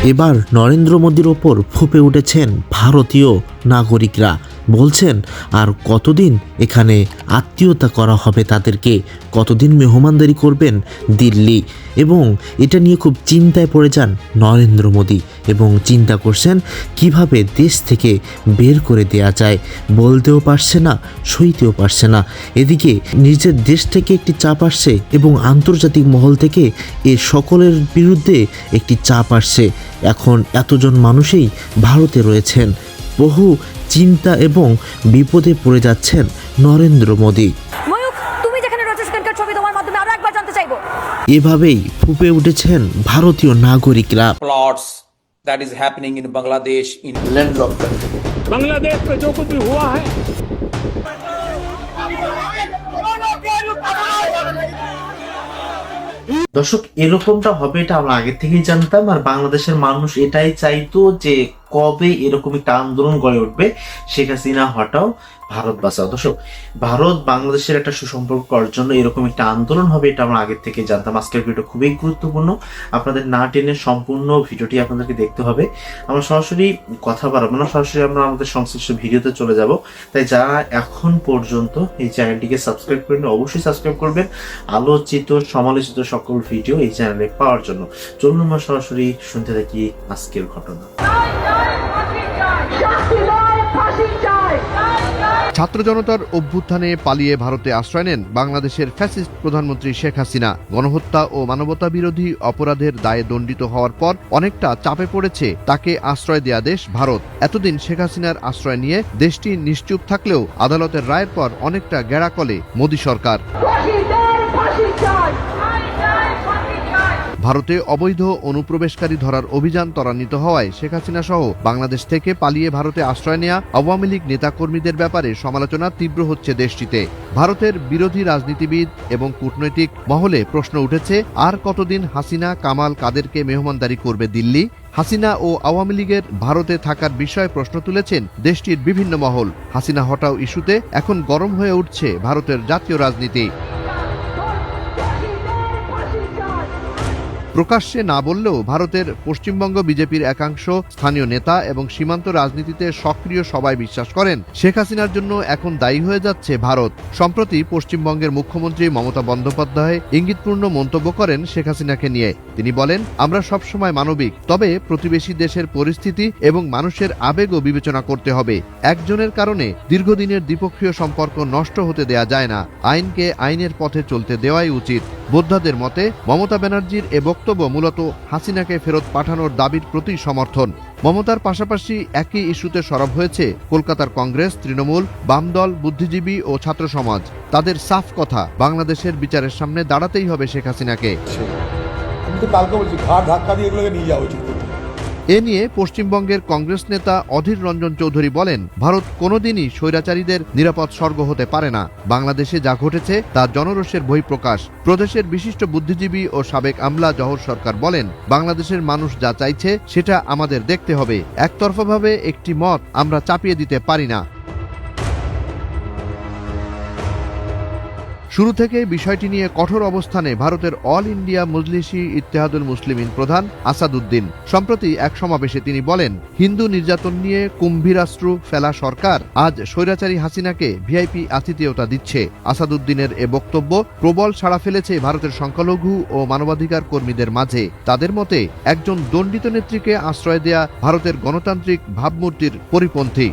এবার নরেন্দ্র মোদীর ওপর ফুঁপে উঠেছেন ভারতীয় নাগরিকরা। বলছেন আর কতদিন এখানে আত্মীয়তা করা হবে তাদেরকে, কতদিন মেহমানদারি করবেন দিল্লি। এবং এটা নিয়ে খুব চিন্তায় পড়ে যান নরেন্দ্র মোদী এবং চিন্তা করছেন কিভাবে দেশ থেকে বের করে দেয়া যায়। বলতেও পারছে না, সইতেও পারছে না। এদিকে নিজের দেশ থেকে একটি চাপ আসছে এবং আন্তর্জাতিক মহল থেকে এ সকলের বিরুদ্ধে একটি চাপ আসছে। এখন এতজন মানুষই ভারতে রয়েছেন, বহু চিন্তা এবং বিপদে পড়ে যাচ্ছেন নরেন্দ্র মোদী। তুমি যেখানে রয়েছো সেখানকার ছবি তোমার মাধ্যমে আরো একবার জানতে চাইবো। এভাবেই ফুঁপে উঠেছেন ভারতীয় নাগরিকরা। plots that is happening in Bangladesh, in landlocked country. Bangladesh में जो कुछ भी हुआ है দর্শক, এরকমটা হবে এটা আমরা আগে থেকেই জানতাম, আর বাংলাদেশের মানুষ এটাই চাইতো যে কবে এরকম একটা আন্দোলন গড়ে উঠবে, শেখ হাসিনা হটাও, ভারত বাঁচাও। দর্শক, ভারত বাংলাদেশের একটা সুসম্পর্ক করার জন্য এরকম একটা আন্দোলন হবে এটা আমরা আগে থেকে জানতাম। আজকের ভিডিও খুবই গুরুত্বপূর্ণ, আপনাদের না টেনে সম্পূর্ণ ভিডিওটি আপনাদেরকে দেখতে হবে। আমরা সরাসরি কথা বাড়াবো না, সরাসরি আমরা আমাদের সংশ্লিষ্ট ভিডিওতে চলে যাব। তাই যারা এখন পর্যন্ত এই চ্যানেলটিকে সাবস্ক্রাইব করেন অবশ্যই সাবস্ক্রাইব করবেন আলোচিত সমালোচিত সকল ভিডিও এই চ্যানেলে পাওয়ার জন্য। চলুন আমরা সরাসরি শুনতে থাকি আজকের ঘটনা। ছাত্র জনতার অভ্যুত্থানে পালিয়ে ভারতে আশ্রয় নেন বাংলাদেশের ফ্যাসিস্ট প্রধানমন্ত্রী শেখ হাসিনা। গণহত্যা ও মানবতা বিরোধী অপরাধের দায়ে দণ্ডিত হওয়ার পর অনেকটা চাপে পড়েছে তাকে আশ্রয় দেয়া দেশ ভারত। এতদিন শেখ হাসিনার আশ্রয় নিয়ে দেশটি নিশ্চুপ থাকলেও আদালতের রায়ের পর অনেকটা গেড়াকলে মোদী সরকার। ভারতে অবৈধ অনুপ্রবেশকারী ধরার অভিযান ত্বরান্বিত হওয়ায় শেখ হাসিনা সহ বাংলাদেশ থেকে পালিয়ে ভারতে আশ্রয় নেয়া আওয়ামী লীগ নেতাকর্মীদের ব্যাপারে সমালোচনা তীব্র হচ্ছে দেশটিতে। ভারতের বিরোধী রাজনীতিবিদ এবং কূটনৈতিক মহলে প্রশ্ন উঠেছে, আর কতদিন হাসিনা কামাল কাদেরকে মেহমানদারি করবে দিল্লি? হাসিনা ও আওয়ামী লীগের ভারতে থাকার বিষয়ে প্রশ্ন তুলেছেন দেশটির বিভিন্ন মহল। হাসিনা হটাও ইস্যুতে এখন গরম হয়ে উঠছে ভারতের জাতীয় রাজনীতি। প্রকাশ্যে না বললেও ভারতের পশ্চিমবঙ্গ বিজেপির একাংশ স্থানীয় নেতা এবং সীমান্ত রাজনীতিতে সক্রিয় সবাই বিশ্বাস করেন শেখ হাসিনার জন্য এখন দায়ী হয়ে যাচ্ছে ভারত। সম্প্রতি পশ্চিমবঙ্গের মুখ্যমন্ত্রী মমতা বন্দ্যোপাধ্যায় ইঙ্গিতপূর্ণ মন্তব্য করেন শেখ হাসিনাকে নিয়ে। তিনি বলেন, আমরা সবসময় মানবিক, তবে প্রতিবেশী দেশের পরিস্থিতি এবং মানুষের আবেগও বিবেচনা করতে হবে। একজনের কারণে দীর্ঘদিনের দ্বিপক্ষীয় সম্পর্ক নষ্ট হতে দেয়া যায় না। আইনকে আইনের পথে চলতে দেওয়াই উচিত। বোদ্ধাদের মতে মমতা ব্যানার্জির এ বক্তব্য মূলত হাসিনাকে ফেরত পাঠানোর দাবির প্রতি সমর্থন। মমতার পাশাপাশি একই ইস্যুতে সরব হয়েছে কলকাতার কংগ্রেস, তৃণমূল, বামদল, বুদ্ধিজীবী ও ছাত্র সমাজ। তাদের সাফ কথা, বাংলাদেশের বিচারের সামনে দাঁড়াতেই হবে শেখ হাসিনাকে। এ নিয়ে পশ্চিমবঙ্গের কংগ্রেস নেতা অধীর রঞ্জন চৌধুরী বলেন, ভারত কোনোদিনই স্বৈরাচারীদের নিরাপদ স্বর্গ হতে পারে না। বাংলাদেশে যা ঘটেছে তা জনরোষের বহিঃপ্রকাশ। প্রদেশের বিশিষ্ট বুদ্ধিজীবী ও সাবেক আমলা জহর সরকার বলেন, বাংলাদেশের মানুষ যা চাইছে সেটা আমাদের দেখতে হবে। একতরফাভাবে একটি মত আমরা চাপিয়ে দিতে পারি না। শুরু থেকে বিষয়টি নিয়ে কঠোর অবস্থানে ভারতের অল ইন্ডিয়া মজলিসি ইত্তেহাদুল মুসলিমিন প্রধান আসাদুদ্দিন। সম্প্রতি এক সমাবেশে তিনি বলেন, হিন্দু নির্যাতন নিয়ে কুম্ভীরাস্ত্র ফেলা সরকার আজ স্বৈরাচারী হাসিনাকে ভিআইপি আতিথেয়তা দিচ্ছে। আসাদুদ্দিনের এ বক্তব্য প্রবল সাড়া ফেলেছে ভারতের সংখ্যালঘু ও মানবাধিকার কর্মীদের মাঝে। তাদের মতে একজন দণ্ডিত নেত্রীকে আশ্রয় দেয়া ভারতের গণতান্ত্রিক ভাবমূর্তির পরিপন্থী।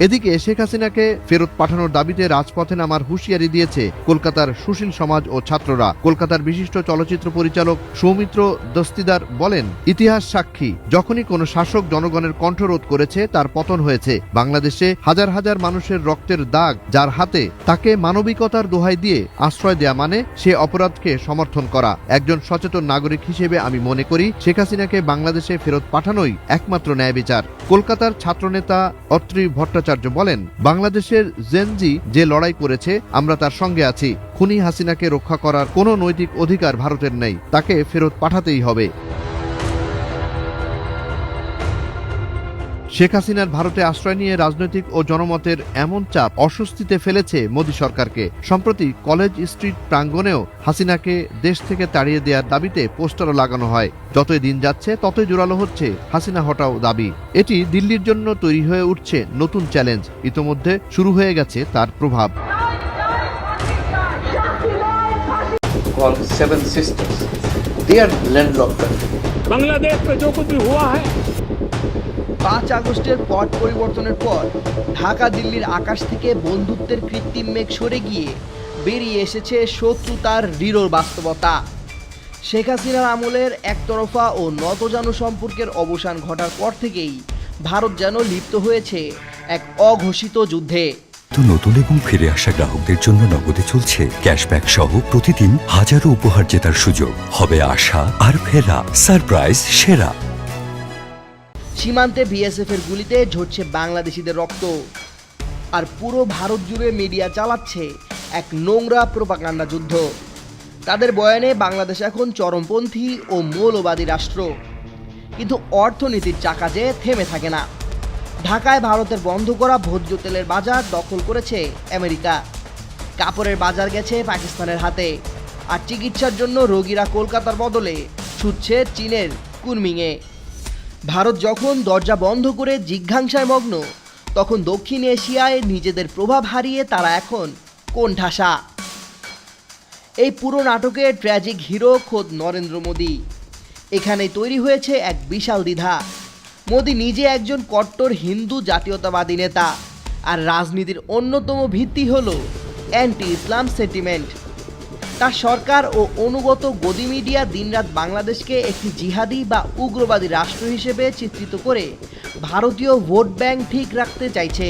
এদিকে শেখ হাসিনাকে ফেরত পাঠানোর দাবিতে রাজপথে নামার হুঁশিয়ারি দিয়েছে কলকাতার সুশীল সমাজ ও ছাত্ররা। কলকাতার বিশিষ্ট চলচ্চিত্র পরিচালক সৌমিত্র দস্তিদার বলেন, ইতিহাস সাক্ষী, যখনই কোনো শাসক জনগণের কণ্ঠরোধ করেছে তার পতন হয়েছে। বাংলাদেশে হাজার হাজার মানুষের রক্তের দাগ যার হাতে, তাকে মানবিকতার দোহাই দিয়ে আশ্রয় দেয়া মানে সে অপরাধকে সমর্থন করা। একজন সচেতন নাগরিক হিসেবে আমি মনে করি শেখ হাসিনাকে বাংলাদেশে ফেরত পাঠানোই একমাত্র ন্যায় বিচার। কলকাতার ছাত্রনেতা অত্রি ভট্টাচার্য বলেন, বাংলাদেশের জেনজি যে লড়াই করেছে আমরা তার সঙ্গে আছি। খুনি হাসিনাকে রক্ষা করার কোনো নৈতিক অধিকার ভারতের নেই, তাকে ফেরত পাঠাতেই হবে। শেখ হাসিনার ভারতে আশ্রয় নিয়ে রাজনৈতিক ও জনমতের এমন চাপ অস্বস্তিতে ফেলেছে মোদী সরকারকে। সম্প্রতি কলেজ স্ট্রিট প্রাঙ্গণেও হাসিনাকে দেশ থেকে তাড়িয়ে দেওয়ার দাবিতে পোস্টারও লাগানো হয়। যতই দিন যাচ্ছে ততই জোরালো হচ্ছে হাসিনা হটাও দাবি। এটি দিল্লির জন্য তৈরি হয়ে উঠছে নতুন চ্যালেঞ্জ। ইতোমধ্যে শুরু হয়ে গেছে তার প্রভাব। called Seven Sisters. They are landlocked country. Bangladesh में जो कुछ भी हुआ है 5 আগস্টের পট পরিবর্তনের পর ঢাকা দিল্লির আকাশ থেকে বন্ধুত্বের কৃত্রিম মেঘ সরে গিয়ে বেরিয়ে এসেছে শত্রুতার দৃঢ় বাস্তবতা। শেখ হাসিনার আমলের একতরফা ও নতজানু সম্পর্কের অবসান ঘটার পর থেকেই ভারত যেন লিপ্ত হয়েছে এক অঘোষিত যুদ্ধে। তো নতুন এবং ফিরে আসা গ্রাহকদের জন্য নগদে চলছে ক্যাশব্যাক সহ প্রতিদিন হাজারো উপহার জেতার সুযোগ। হবে আশা আর ফেরা, সারপ্রাইজ সেরা। সীমান্তে বিএসএফ এর গুলিতে ঝরছে বাংলাদেশিদের রক্ত, আর পুরো ভারত জুড়ে মিডিয়া চালাচ্ছে এক নোংরা প্রোপাগান্ডা যুদ্ধ। তাদের বয়ানে বাংলাদেশ এখন চরমপন্থী ও মৌলবাদী রাষ্ট্র, কিন্তু অর্থনীতির চাকা যে থেমে থাকে না। ঢাকায় ভারতের বন্ধ করা ভোজ্য তেলের বাজার দখল করেছে আমেরিকা, কাপড়ের বাজার গেছে পাকিস্তানের হাতে, আর চিকিৎসার জন্য রোগীরা কলকাতার বদলে ছুটছে চীনের কুনমিংয়ে। ভারত যখন দরজা বন্ধ করে জিঘাংসায় মগ্ন, তখন দক্ষিণ এশিয়ায় নিজেদের প্রভাব হারিয়ে তারা এখন কোণঠাসা। এই পুরো নাটকের ট্র্যাজিক হিরো খোদ নরেন্দ্র মোদী। এখানে তৈরি হয়েছে এক বিশাল দ্বিধা। মোদী নিজে একজন কট্টর হিন্দু জাতীয়তাবাদী নেতা, আর রাজনীতির অন্যতম ভিত্তি হল অ্যান্টি ইসলাম সেন্টিমেন্ট। তার সরকার ও অনুগত গদি মিডিয়া দিনরাত বাংলাদেশকে একটি জিহাদি বা উগ্রবাদী রাষ্ট্র হিসেবে চিত্রিত করে ভারতীয় ভোট ব্যাংক ঠিক রাখতে চাইছে।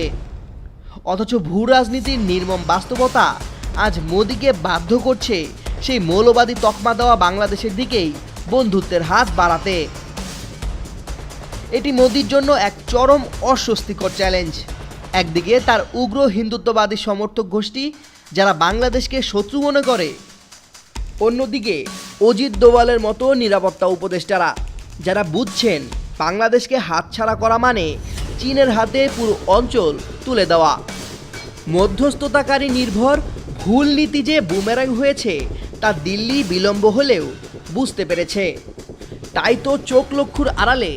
অথচ ভূ রাজনীতির নির্মম বাস্তবতা আজ মোদীকে বাধ্য করছে সেই মৌলবাদী তকমা দেওয়া বাংলাদেশের দিকেই বন্ধুত্বের হাত বাড়াতে। এটি মোদির জন্য এক চরম অস্বস্তিকর চ্যালেঞ্জ। একদিকে তার উগ্র হিন্দুত্ববাদী সমর্থক গোষ্ঠী যারা বাংলাদেশকে শত্রু মনে করে, অন্যদিকে অজিত দোভালের মতো নিরাপত্তা উপদেষ্টারা যারা বুঝছেন বাংলাদেশকে হাতছাড়া করা মানে চীনের হাতে পুরো অঞ্চল তুলে দেওয়া। মধ্যস্থতাকারী নির্ভর ভুল নীতি যে বুমেরাং হয়েছে তা দিল্লি বিলম্ব হলেও বুঝতে পেরেছে। তাই তো চোখ লক্ষুর আড়ালে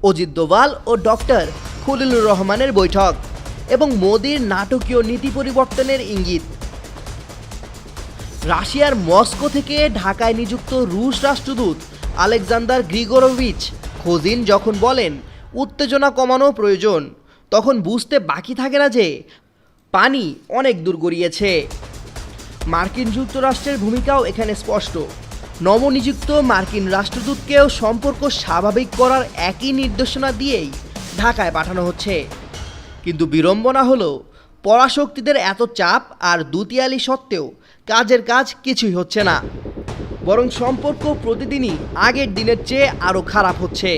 অজিত দোভাল ও ডক্টর খলিলুর রহমানের বৈঠক এবং মোদির নাটকীয় নীতি পরিবর্তনের ইঙ্গিত। রাশিয়ার মস্কো থেকে ঢাকায় নিযুক্ত রুশ রাষ্ট্রদূত আলেকজান্ডার গ্রিগোরোভিচ খোজিন যখন বলেন উত্তেজনা কমানো প্রয়োজন, তখন বুঝতে বাকি থাকে না যে পানি অনেক দূর গড়িয়েছে। মার্কিন যুক্তরাষ্ট্রের ভূমিকাও এখানে স্পষ্ট। নবনিযুক্ত মার্কিন রাষ্ট্রদূতকেও সম্পর্ক স্বাভাবিক করার একই নির্দেশনা দিয়েই ঢাকায় পাঠানো হচ্ছে। কিন্তু বিড়ম্বনা হলো পরাশক্তিদের এত চাপ আর দুতিয়ালি সত্ত্বেও কাজের কাজ কিছুই হচ্ছে না, বরং সম্পর্ক প্রতিদিনই আগের দিনের চেয়ে আরও খারাপ হচ্ছে।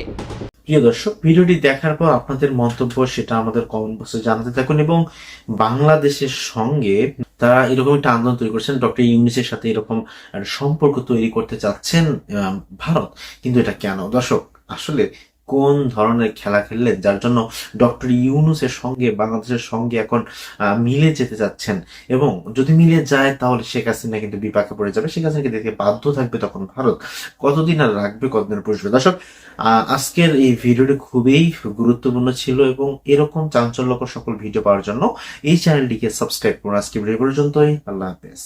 প্রিয় দর্শক, ভিডিওটি দেখার পর আপনাদের মন্তব্য সেটা আমাদের কমেন্ট বক্সে জানাতে থাকুন এবং বাংলাদেশের সঙ্গে তারা এরকম একটা আন্দোলন তৈরি করছেন, ডক্টর ইউনূসের সাথে এরকম সম্পর্ক তৈরি করতে চাচ্ছেন ভারত। কিন্তু এটা কেন দর্শক? আসলে কোন ধরনের খেলা খেললেন যার জন্য ডক্টর ইউনূসের সঙ্গে বাংলাদেশের সঙ্গে এখন মিলে যেতে যাচ্ছেন? এবং যদি মিলে যায় তাহলে শেখ হাসিনা কিন্তু বিপাকে পড়ে যাবে, শেখ হাসিনাকে দেখতে বাধ্য থাকবে তখন ভারত। কতদিন আর রাখবে, কতদিন পুষবে? দর্শক, আজকের এই ভিডিওটি খুবই গুরুত্বপূর্ণ ছিল এবং এরকম চাঞ্চল্যকর সকল ভিডিও পাওয়ার জন্য এই চ্যানেলটিকে সাবস্ক্রাইব করুন। আজকে ভিডিও পর্যন্তই, আল্লাহ হাফেজ।